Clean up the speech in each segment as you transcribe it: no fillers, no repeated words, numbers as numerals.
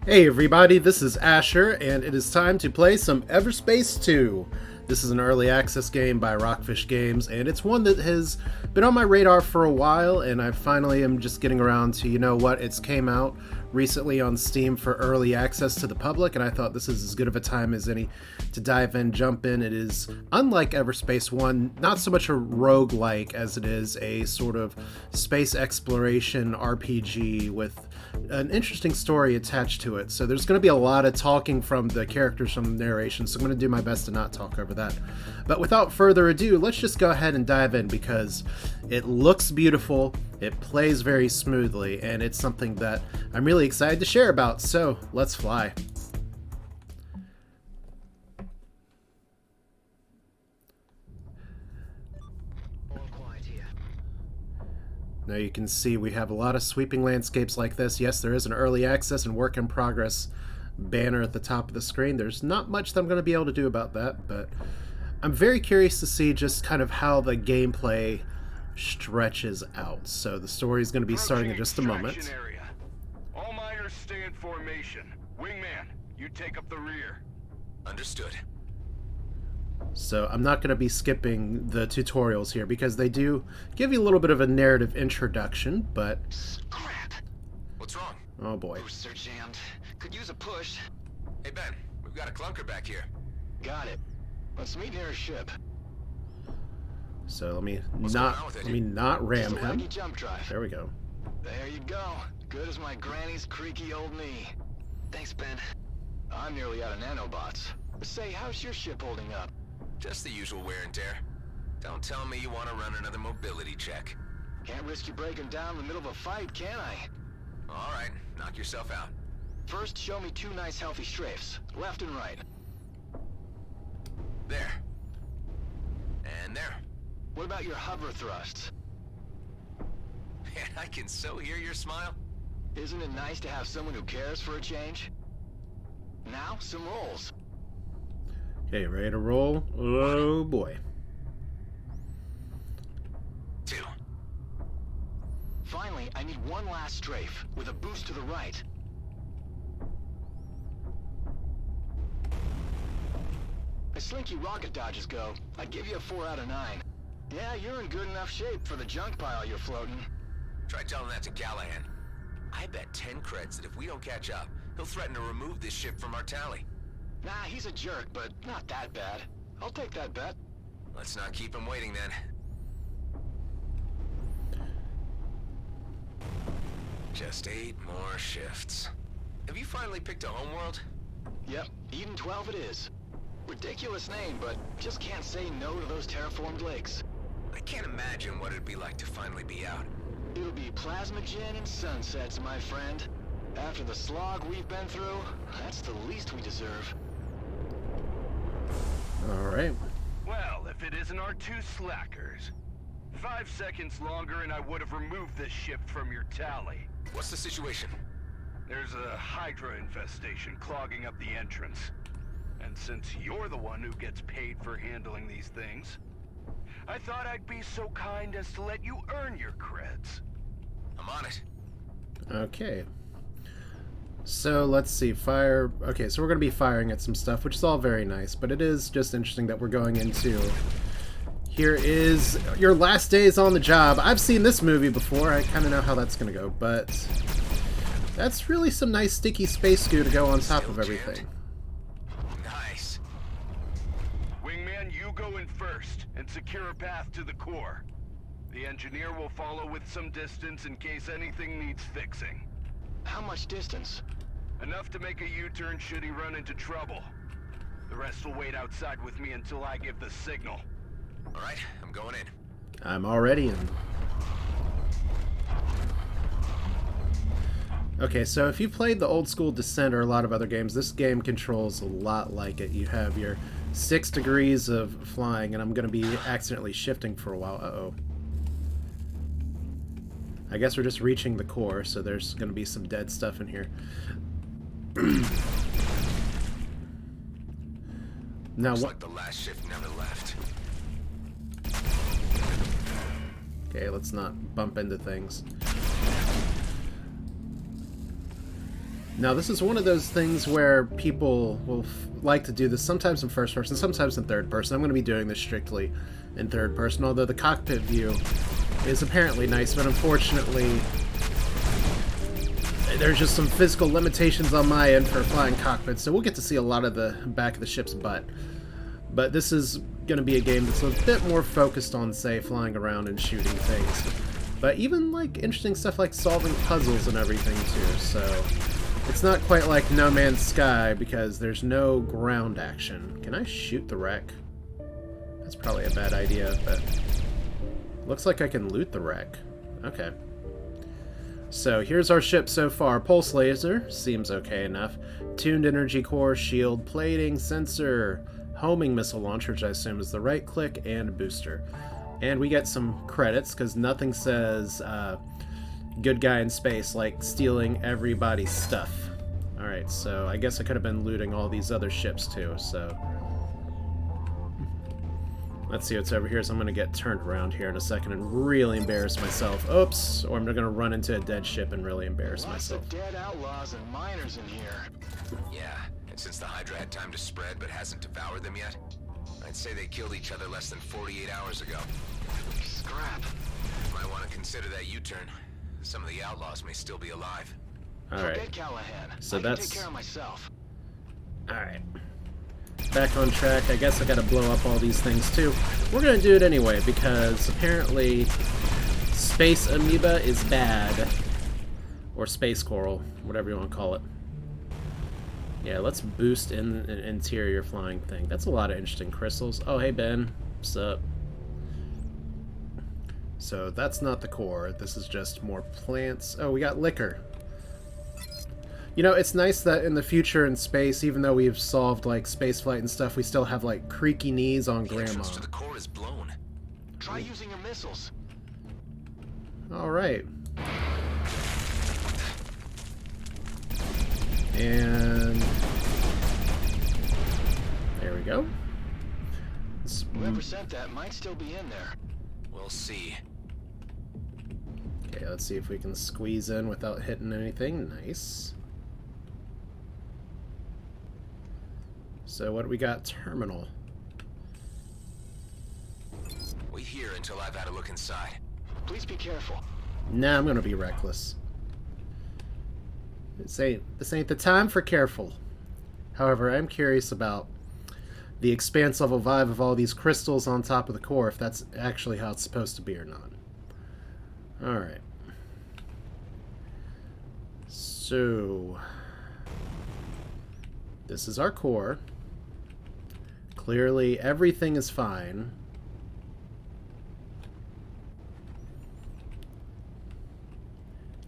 Hey everybody, this is Asher, and it is time to play some Everspace 2. This is an early access game by Rockfish Games, and it's one that has been on my radar for a while, and I finally am just getting around to, you know what, it's came out recently on Steam for early access to the public, and I thought this is as good of a time as any to dive in, jump in. It is, unlike Everspace 1, not so much a roguelike as it is a sort of space exploration RPG with an interesting story attached to it. So there's going to be a lot of talking from the characters from the narration, so I'm going to do my best to not talk over that. But without further ado, let's just go ahead and dive in, because it looks beautiful, it plays very smoothly, and it's something that I'm really excited to share about. So let's fly. Now you can see we have a lot of sweeping landscapes like this. Yes, there is an early access and work in progress banner at the top of the screen. There's not much that I'm going to be able to do about that, but I'm very curious to see just kind of how the gameplay stretches out. So the story is going to be starting in just a moment. Area. All miners stay in formation. Wingman, you take up the rear. Understood. So I'm not going to be skipping the tutorials here, because they do give you a little bit of a narrative introduction, but... Crap! What's wrong? Oh boy. Boosts are jammed. Could use a push. Hey Ben, we've got a clunker back here. Got it. Let's meet near a ship. So let me What's going on with it? not ram Just a him. laggy jump drive. There we go. There you go. Good as my granny's creaky old knee. Thanks, Ben. I'm nearly out of nanobots. Say, how's your ship holding up? Just the usual wear and tear. Don't tell me you want to run another mobility check. Can't risk you breaking down in the middle of a fight, can I? All right, knock yourself out. First, show me two nice healthy strafes, left and right. There. And there. What about your hover thrusts? Man, I can so hear your smile. Isn't it nice to have someone who cares for a change? Now, some rolls. Okay, ready to roll? Oh boy. 2. Finally, I need one last strafe, with a boost to the right. As slinky rocket dodges go, I'd give you a 4 out of 9. Yeah, you're in good enough shape for the junk pile you're floating. Try telling that to Callahan. I bet 10 creds that if we don't catch up, he'll threaten to remove this ship from our tally. Nah, he's a jerk, but not that bad. I'll take that bet. Let's not keep him waiting then. Just 8 more shifts. Have you finally picked a homeworld? Yep, Eden 12 it is. Ridiculous name, but just can't say no to those terraformed lakes. I can't imagine what it'd be like to finally be out. It'll be plasma gin and sunsets, my friend. After the slog we've been through, that's the least we deserve. Alright. Well, if it isn't our two slackers. 5 seconds longer and I would have removed this ship from your tally. What's the situation? There's a Hydra infestation clogging up the entrance. And since you're the one who gets paid for handling these things, I thought I'd be so kind as to let you earn your creds. I'm on it. Okay. So let's see, fire. Okay, so we're going to be firing at some stuff, which is all very nice, but it is just interesting that we're going into... Here is your last days on the job. I've seen this movie before, I kind of know how that's going to go, but that's really some nice sticky space goo to go on top of everything. Nice. Wingman, you go in first and secure a path to the core. The engineer will follow with some distance in case anything needs fixing. How much distance? Enough to make a U-turn should he run into trouble. The rest will wait outside with me until I give the signal. All right, I'm going in. I'm already in. Okay, so if you played the old school Descent or a lot of other games, this game controls a lot like it. You have your 6 degrees of flying, and I'm going to be accidentally shifting for a while. Uh-oh. I guess we're just reaching the core, so there's going to be some dead stuff in here. Now, Looks like the last shift never left. Okay, let's not bump into things. Now, this is one of those things where people will like to do this sometimes in first person, sometimes in third person. I'm going to be doing this strictly in third person, although the cockpit view is apparently nice, but unfortunately there's just some physical limitations on my end for flying cockpits, so we'll get to see a lot of the back of the ship's butt. But this is going to be a game that's a bit more focused on, say, flying around and shooting things. But even, like, interesting stuff like solving puzzles and everything, too, so it's not quite like No Man's Sky because there's no ground action. Can I shoot the wreck? That's probably a bad idea, but looks like I can loot the wreck. Okay. So here's our ship so far. Pulse laser, seems okay enough. Tuned energy core, shield, plating, sensor, homing missile launcher, which I assume is the right click, and booster. And we get some credits, because nothing says good guy in space like stealing everybody's stuff. Alright, so I guess I could have been looting all these other ships too, so let's see what's over here. So I'm going to get turned around here in a second and really embarrass myself. Oops, or I'm going to run into a dead ship and really embarrass myself. Lots of dead outlaws and miners in here. Yeah, and since the Hydra had time to spread but hasn't devoured them yet, I'd say they killed each other less than 48 hours ago. Scrap. Might want to consider that U-turn. Some of the outlaws may still be alive. Alright, Forget Callahan. so I can that's... take care of myself. Alright. Back on track. I guess I gotta blow up all these things too. We're gonna do it anyway, because apparently space amoeba is bad. Or space coral, whatever you want to call it. Yeah, let's boost in an interior flying thing. That's a lot of interesting crystals. Oh, hey Ben. What's up? So that's not the core. This is just more plants. Oh, we got liquor. You know, it's nice that in the future in space, even though we've solved, like, spaceflight and stuff, we still have, like, creaky knees on The Grandma. entrance to the core is blown. Try using your missiles. Alright. And... there we go. Whoever sent that might still be in there. We'll see. Okay, let's see if we can squeeze in without hitting anything. Nice. So what do we got? Terminal. Wait here until I've had a look inside. Please be careful. Nah, I'm gonna be reckless. This ain't the time for careful. However, I'm curious about the expanse level vibe of all these crystals on top of the core, if that's actually how it's supposed to be or not. Alright. So this is our core. Clearly everything is fine.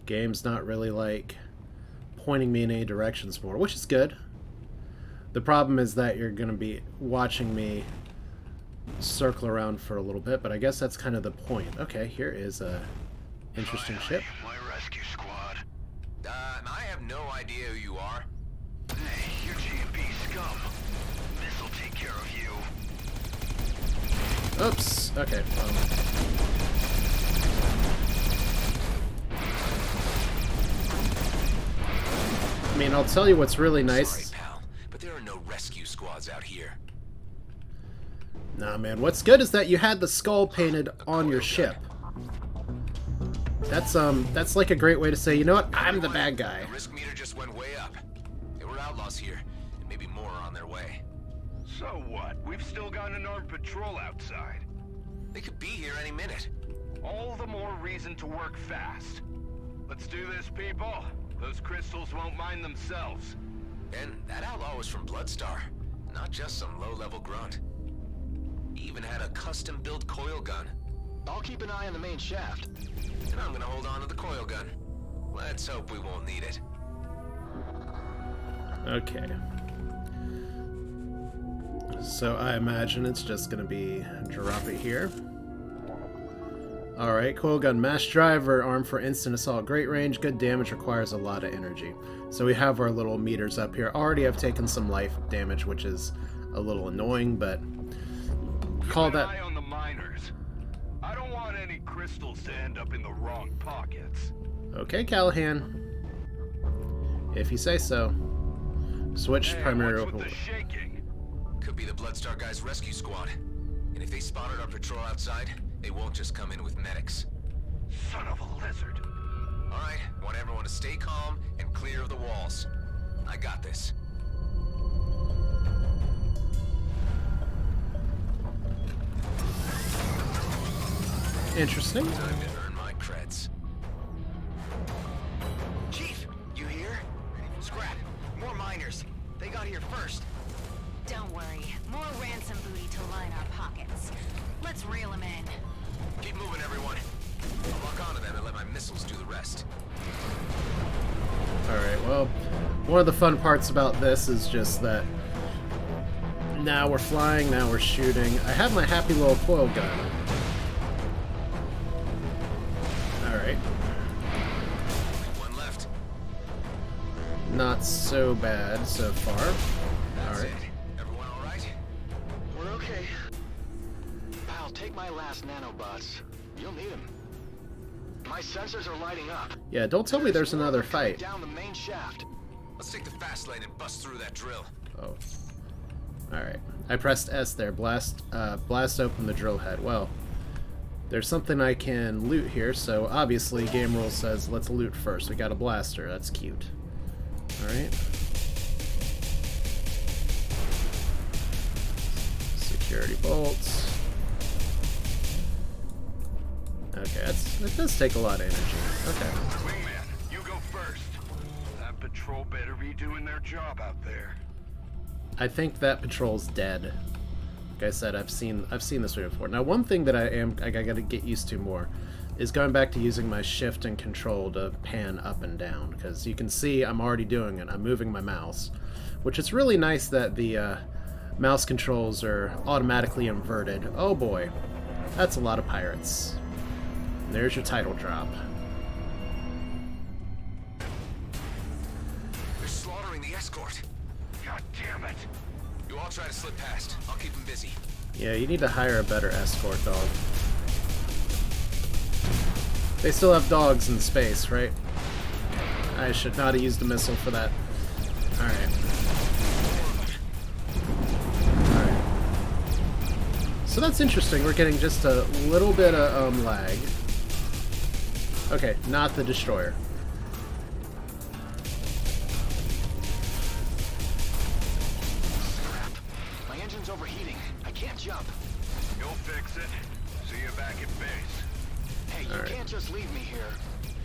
Game's not really like pointing me in any directions more, which is good. The problem is that you're going to be watching me circle around for a little bit, but I guess that's kind of the point. Okay, here is a interesting ship. My rescue squad. I have no idea who you are. Hey, you're G&B scum. This'll take care of you. Oops. Okay. I mean, I'll tell you what's really nice. Sorry, pal, but there are no rescue squads out here. Nah, man. What's good is that you had the skull painted on your ship. That's like a great way to say, you know what? I'm the bad guy. The risk meter just went way up. There were outlaws here, and maybe more are on their way. So what? We've still got an armed patrol outside. They could be here any minute. All the more reason to work fast. Let's do this, people. Those crystals won't mind themselves. And that outlaw was from Bloodstar, not just some low-level grunt. He even had a custom-built coil gun. I'll keep an eye on the main shaft. And I'm gonna hold on to the coil gun. Let's hope we won't need it. Okay. So I imagine it's just gonna be drop it here. Alright, coil gun, mass driver, armed for instant assault, great range, good damage, requires a lot of energy. So we have our little meters up here. Already I've taken some life damage, which is a little annoying, but call Keep an that... eye on the miners. I don't want any crystals to end up in the wrong pockets. Okay, Callahan. If you say so. Switch Hey, primary what's with open. the shaking? Could be the Bloodstar guys' rescue squad. And if they spotted our patrol outside, they won't just come in with medics. Son of a lizard. Alright, want everyone to stay calm and clear of the walls. I got this. Interesting. Time to earn my creds. Chief, you hear? Scrap. More miners. They got here first. Don't worry. More ransom booty to line our pockets. Let's reel them in. Keep moving, everyone. I'll lock onto them and let my missiles do the rest. Alright, well, one of the fun parts about this is just that now we're flying, now we're shooting. I have my happy little coil gun. Alright. One left. Not so bad so far. That's Alright. it. Everyone alright? We're okay. Pal, take my last nanobots. You'll need them. My sensors are lighting up. Yeah, don't tell me there's another fight. Down the main shaft. Let's take the fast lane and bust through that drill. Oh. Alright. I pressed S there. Blast open the drill head. Well, there's something I can loot here, so obviously game rule says let's loot first. We got a blaster. That's cute. Alright. Security bolts. Okay, that does take a lot of energy. Okay. Wingman, you go first. That patrol better be doing their job out there. I think that patrol's dead. Like I said, I've seen this way before. Now, one thing that I gotta get used to more is going back to using my shift and control to pan up and down, because you can see I'm already doing it. I'm moving my mouse, which is really nice that the mouse controls are automatically inverted. Oh boy, that's a lot of pirates. There's your title drop. They're slaughtering the escort. God damn it. You all try to slip past. I'll keep them busy. Yeah, you need to hire a better escort dog. They still have dogs in space, right? I should not have used a missile for that. Alright. Alright. So that's interesting. We're getting just a little bit of lag. Okay, not the destroyer. Crap. My engine's overheating. I can't jump. You'll fix it. See you back at base. Hey, you All right. can't just leave me here.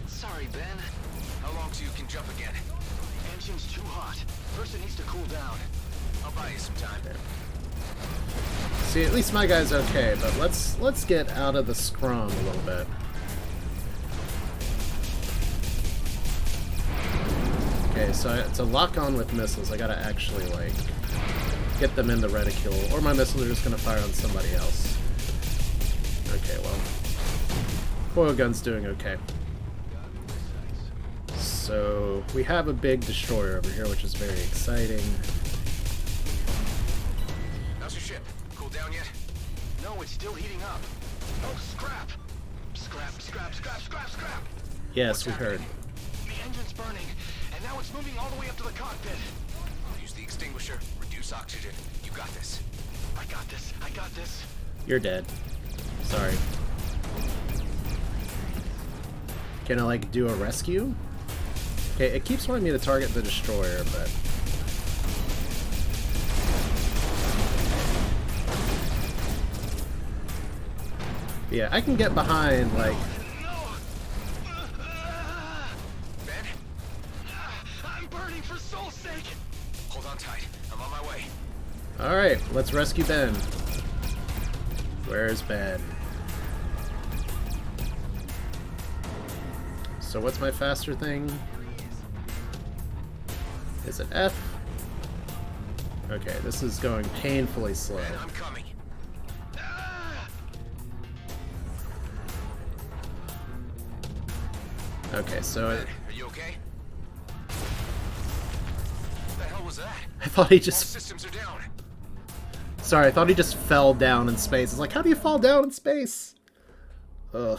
Sorry, Ben. How long till you can jump again? Engine's too hot. First it needs to cool down. I'll buy you some time. See, at least my guy's okay, but let's get out of the scrum a little bit. Okay, so to lock on with missiles, I gotta actually, like, get them in the reticule, or my missiles are just gonna fire on somebody else. Okay, well, coil gun's doing okay. So, we have a big destroyer over here, which is very exciting. How's your ship? Cool down yet? No, it's still heating up. Oh, scrap! Scrap, scrap, scrap, scrap, scrap! Yes, we heard. The engine's burning, and now it's moving all the way up to the cockpit. Use the extinguisher, reduce oxygen. You got this. I got this, I got this. You're dead. Sorry. Can I, like, do a rescue? Okay, it keeps wanting me to target the destroyer, but... yeah, I can get behind, like... No! Ben? I'm burning for soul's sake! Hold on tight. I'm on my way. Alright, let's rescue Ben. Where's Ben? So what's my faster thing? Is it F? Okay, this is going painfully slow. Ben, I'm coming. Okay, so Ben, are you okay? What the hell was that? I thought he All just... systems are down. sorry, I thought he just fell down in space. It's like, how do you fall down in space? Ugh.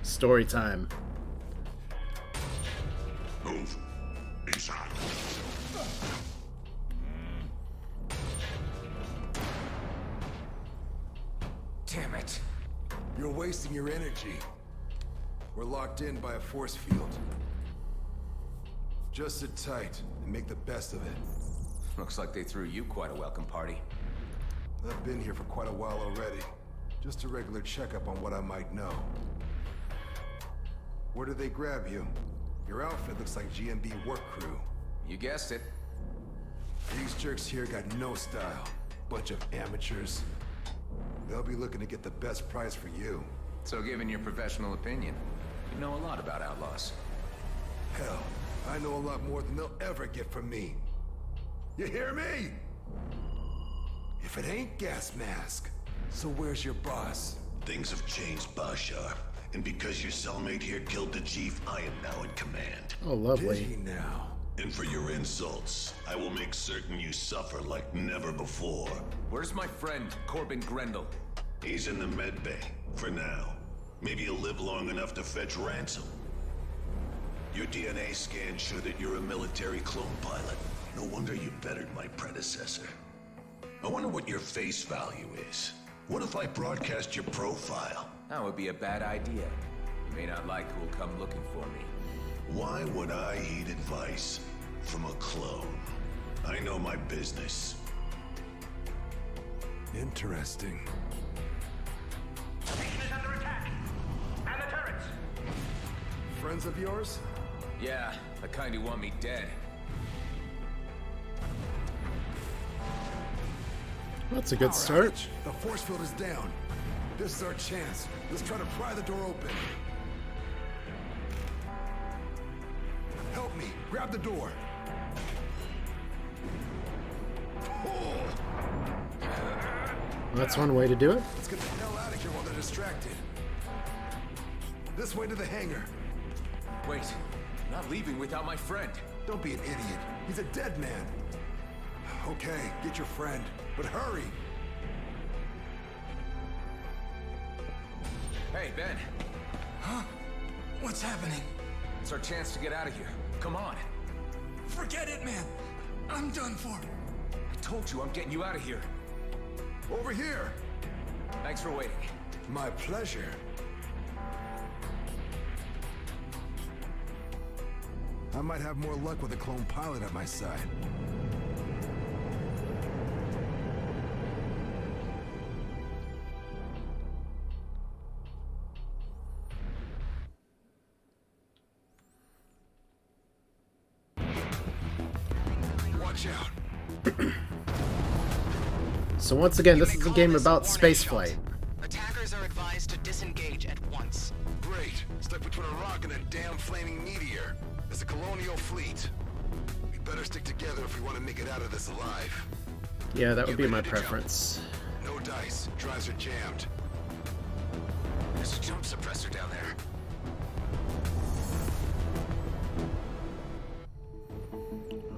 Story time. Move. Damn it. You're wasting your energy. We're locked in by a force field. Just sit tight and make the best of it. Looks like they threw you quite a welcome party. I've been here for quite a while already. Just a regular checkup on what I might know. Where did they grab you? Your outfit looks like GMB work crew. You guessed it. These jerks here got no style. Bunch of amateurs. They'll be looking to get the best price for you. So given your professional opinion, you know a lot about outlaws. Hell, I know a lot more than they'll ever get from me. You hear me? If it ain't Gas Mask, so where's your boss? Things have changed, Bashar. And because your cellmate here killed the chief, I am now in command. Oh, Did lovely. he now? And for your insults, I will make certain you suffer like never before. Where's my friend, Corbin Grendel? He's in the med bay, for now. Maybe he'll live long enough to fetch ransom. Your DNA scans show that you're a military clone pilot. No wonder you bettered my predecessor. I wonder what your face value is. What if I broadcast your profile? That would be a bad idea. You may not like who will come looking for me. Why would I heed advice from a clone? I know my business. Interesting. Station is under attack. And the turrets. Friends of yours? Yeah, the kind who want me dead. That's a good start. The force field is down. This is our chance. Let's try to pry the door open. Help me. Grab the door. Pull. That's one way to do it. Let's get the hell out of here while they're distracted. This way to the hangar. Wait, I'm not leaving without my friend. Don't be an idiot. He's a dead man. Okay, get your friend, but hurry. Hey, Ben. Huh? What's happening? It's our chance to get out of here. Come on. Forget it, man. I'm done for. I told you I'm getting you out of here. Over here. Thanks for waiting. My pleasure. I might have more luck with a clone pilot at my side. Watch out. So once again, this is a game about spaceflight. Attackers are advised to disengage at once. Great. Stuck between a rock and a damn flaming meteor. It's a colonial fleet. We better stick together if we want to make it out of this alive. Yeah, that would be my preference. No dice. Drives are jammed. There's a jump suppressor down there.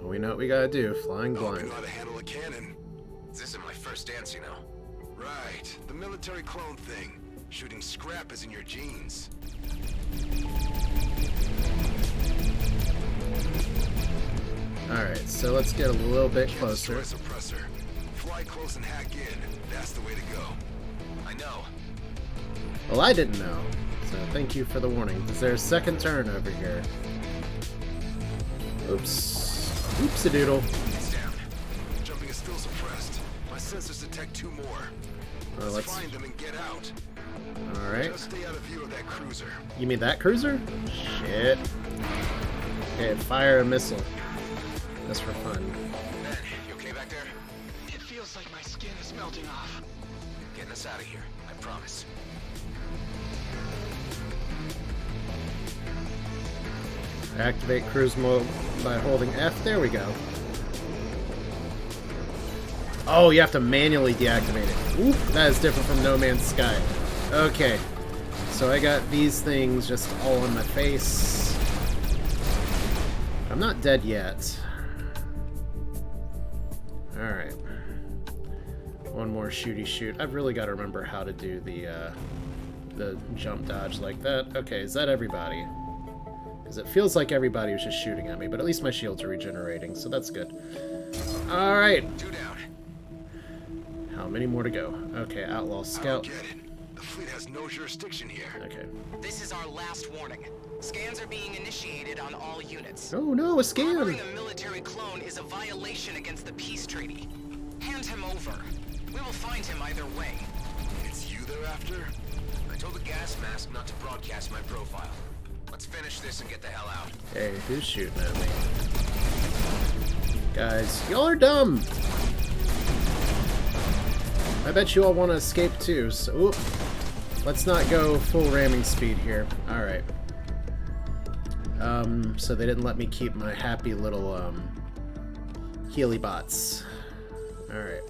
Oh, we know what we gotta do. Flying I hope you blind. know how to handle a cannon. This isn't my first dance, you know. Right. The military clone thing. Shooting scrap is in your genes. Alright, so let's get a little bit Can't closer. destroy a suppressor. Fly close and hack in. That's the way to go. I know. Well, I didn't know. So thank you for the warning. Is there a second turn over here? Oops. Oops-a-doodle. It's down. Jumping is still suppressed. My sensors detect two more. Let's find them and get out. Alright. Just stay out of view of that cruiser. You mean that cruiser? Shit. Okay, fire a missile. Just for fun. Ben, you okay back there? It feels like my skin is melting off. Getting us out of here, I promise. Activate cruise mode by holding F. There we go. Oh, you have to manually deactivate it. Oop, that is different from No Man's Sky. Okay. So I got these things just all in my face. I'm not dead yet. Alright. One more shooty shoot. I've really got to remember how to do the jump dodge like that. Okay, is that everybody? Because it feels like everybody was just shooting at me, but at least my shields are regenerating, so that's good. Alright. 2 down. How many more to go? Okay, Outlaw I don't Scout. get it. fleet has no jurisdiction here. Okay. This is our last warning. Scans are being initiated on all units. Oh no, a scam! Harboring a military clone is a violation against the peace treaty. Hand him over. We will find him either way. It's you they're after? I told the gas mask not to broadcast my profile. Let's finish this and get the hell out. Hey, who's shooting at me? Guys, y'all are dumb! I bet you all want to escape too, so... Oop. Let's not go full ramming speed here. Alright. So they didn't let me keep my happy little, Healy bots. Alright.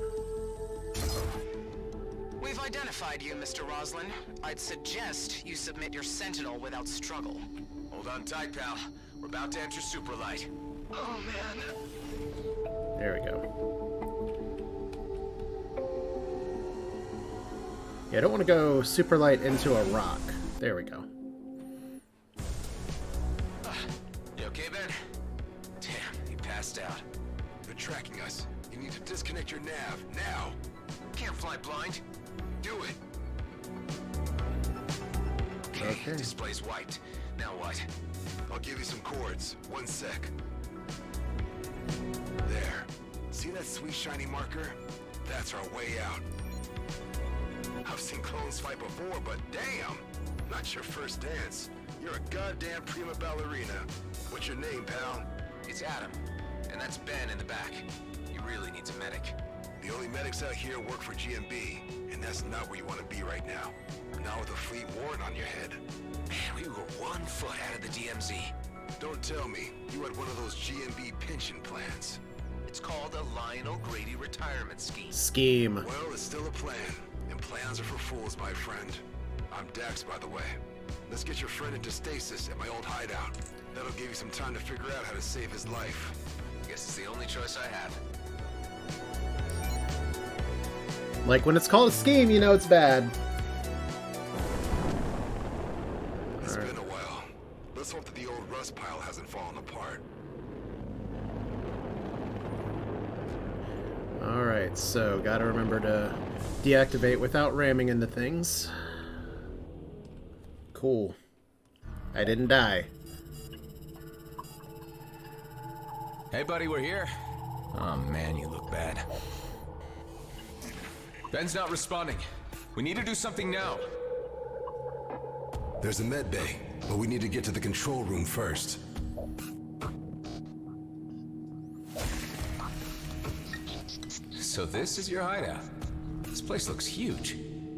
We've identified you, Mr. Roslin. I'd suggest you submit your sentinel without struggle. Hold on tight, pal. We're about to enter Superlight. Oh, man. There we go. Yeah, I don't want to go super light into a rock. There we go. You okay, Ben? Damn, he passed out. They're tracking us. You need to disconnect your nav, now. Can't fly blind. Do it. Okay. Display's wiped. Now what? I'll give you some cords. 1 sec. There. See that sweet shiny marker? That's our way out. I've seen clones fight before, but damn! Not your first dance. You're a goddamn prima ballerina. What's your name, pal? It's Adam. And that's Ben in the back. He really needs a medic. The only medics out here work for GMB, and that's not where you want to be right now. Not with a fleet warrant on your head. Man, we were 1 foot out of the DMZ. Don't tell me you had one of those GMB pension plans. It's called a Lionel Grady retirement scheme. Scheme. Well, it's still a plan, and plans are for fools, my friend. I'm Dax, by the way. Let's get your friend into stasis at my old hideout. That'll give you some time to figure out how to save his life. Guess it's the only choice I have. Like, when it's called a scheme, you know it's bad. It's been a while. Let's hope that the old rust pile hasn't fallen apart. Alright, so gotta remember to deactivate without ramming into things. Cool. I didn't die. Hey, buddy, we're here. Oh, man, you look bad. Ben's not responding. We need to do something now. There's a med bay, but we need to get to the control room first. So this is your hideout. This place looks huge.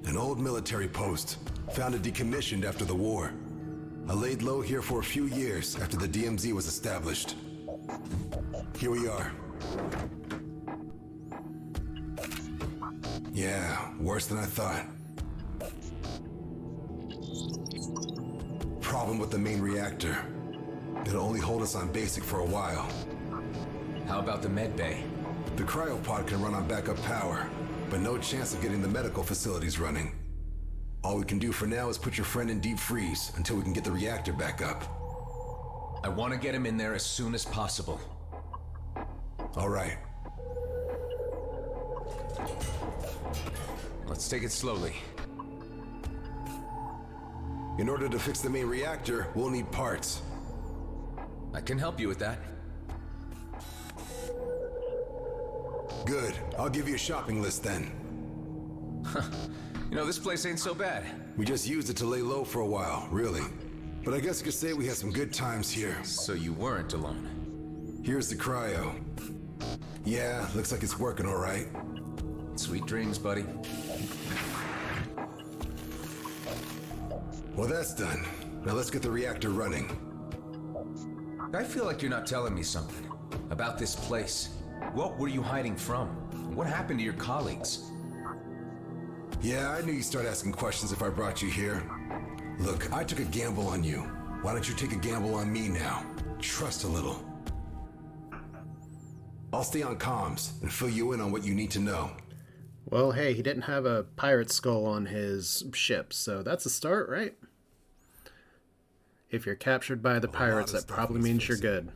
An old military post, founded decommissioned after the war. I laid low here for a few years after the DMZ was established. Here we are. Yeah, worse than I thought. Problem with the main reactor. It'll only hold us on basic for a while. How about the med bay? The cryopod can run on backup power, but no chance of getting the medical facilities running. All we can do for now is put your friend in deep freeze until we can get the reactor back up. I want to get him in there as soon as possible. All right. Let's take it slowly. In order to fix the main reactor, we'll need parts. I can help you with that. Good. I'll give you a shopping list then. You know, this place ain't so bad. We just used it to lay low for a while, really. But I guess you could say we had some good times here. So you weren't alone. Here's the cryo. Yeah, looks like it's working all right. Sweet dreams, buddy. Well, that's done. Now let's get the reactor running. I feel like you're not telling me something about this place. What were you hiding from? What happened to your colleagues? Yeah, I knew you'd start asking questions if I brought you here. Look, I took a gamble on you. Why don't you take a gamble on me now? Trust a little. I'll stay on comms and fill you in on what you need to know. Well, hey, he didn't have a pirate skull on his ship, so that's a start, right? If you're captured by the pirates, that probably means you're good.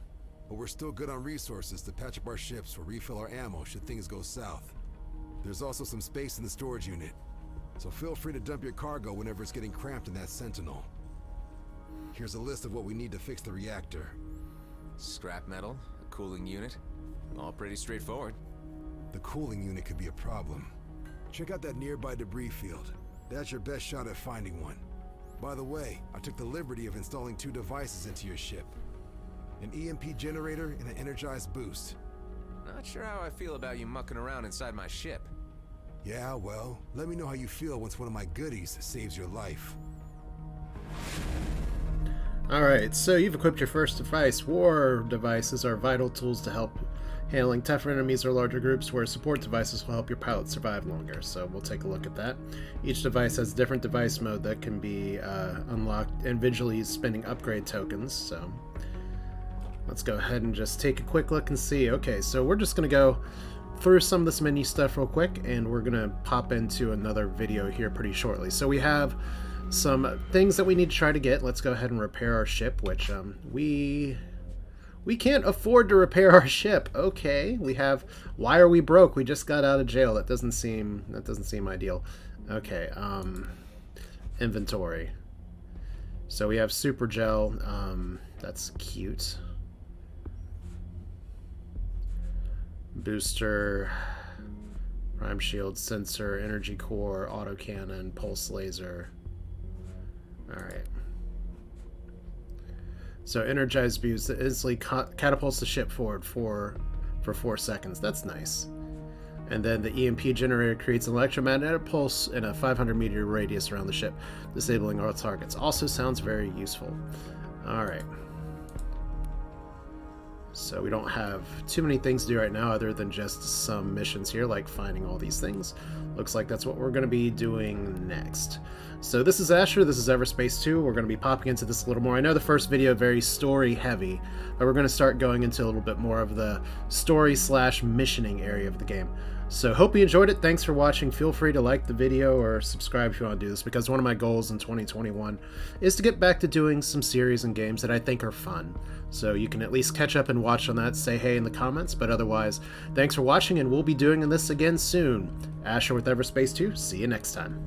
But we're still good on resources to patch up our ships or refill our ammo should things go south. There's also some space in the storage unit. So feel free to dump your cargo whenever it's getting cramped in that Sentinel. Here's a list of what we need to fix the reactor. Scrap metal, a cooling unit, all pretty straightforward. The cooling unit could be a problem. Check out that nearby debris field. That's your best shot at finding one. By the way, I took the liberty of installing 2 devices into your ship. An EMP generator and an energized boost. Not sure how I feel about you mucking around inside my ship. Yeah, well, let me know how you feel once one of my goodies saves your life. Alright, so you've equipped your first device. War devices are vital tools to help handling tougher enemies or larger groups, where support devices will help your pilot survive longer. So we'll take a look at that. Each device has a different device mode that can be unlocked individually spending upgrade tokens. So let's go ahead and just take a quick look and see. Okay, so we're just going to go through some of this menu stuff real quick, and we're going to pop into another video here pretty shortly. So we have some things that we need to try to get. Let's go ahead and repair our ship, which we can't afford to repair our ship. Okay, we have, why are we broke? We just got out of jail. That doesn't seem ideal. Okay, inventory. So we have super gel. That's cute. Booster, prime shield, sensor, energy core, autocannon, pulse laser. Alright. So energized boost that instantly catapults the ship forward for 4 seconds. That's nice. And then the EMP generator creates an electromagnetic pulse in a 500-meter radius around the ship, disabling all targets. Also sounds very useful. Alright. So we don't have too many things to do right now other than just some missions here, like finding all these things. Looks like that's what we're going to be doing next. So this is Asher, this is Everspace 2. We're going to be popping into this a little more. I know the first video very story heavy, but we're going to start going into a little bit more of the story / missioning area of the game. So hope you enjoyed it. Thanks for watching. Feel free to like the video or subscribe if you want to do this, because one of my goals in 2021 is to get back to doing some series and games that I think are fun. So you can at least catch up and watch on that, say hey in the comments, but otherwise, thanks for watching, and we'll be doing this again soon. Asher with Everspace 2, see you next time.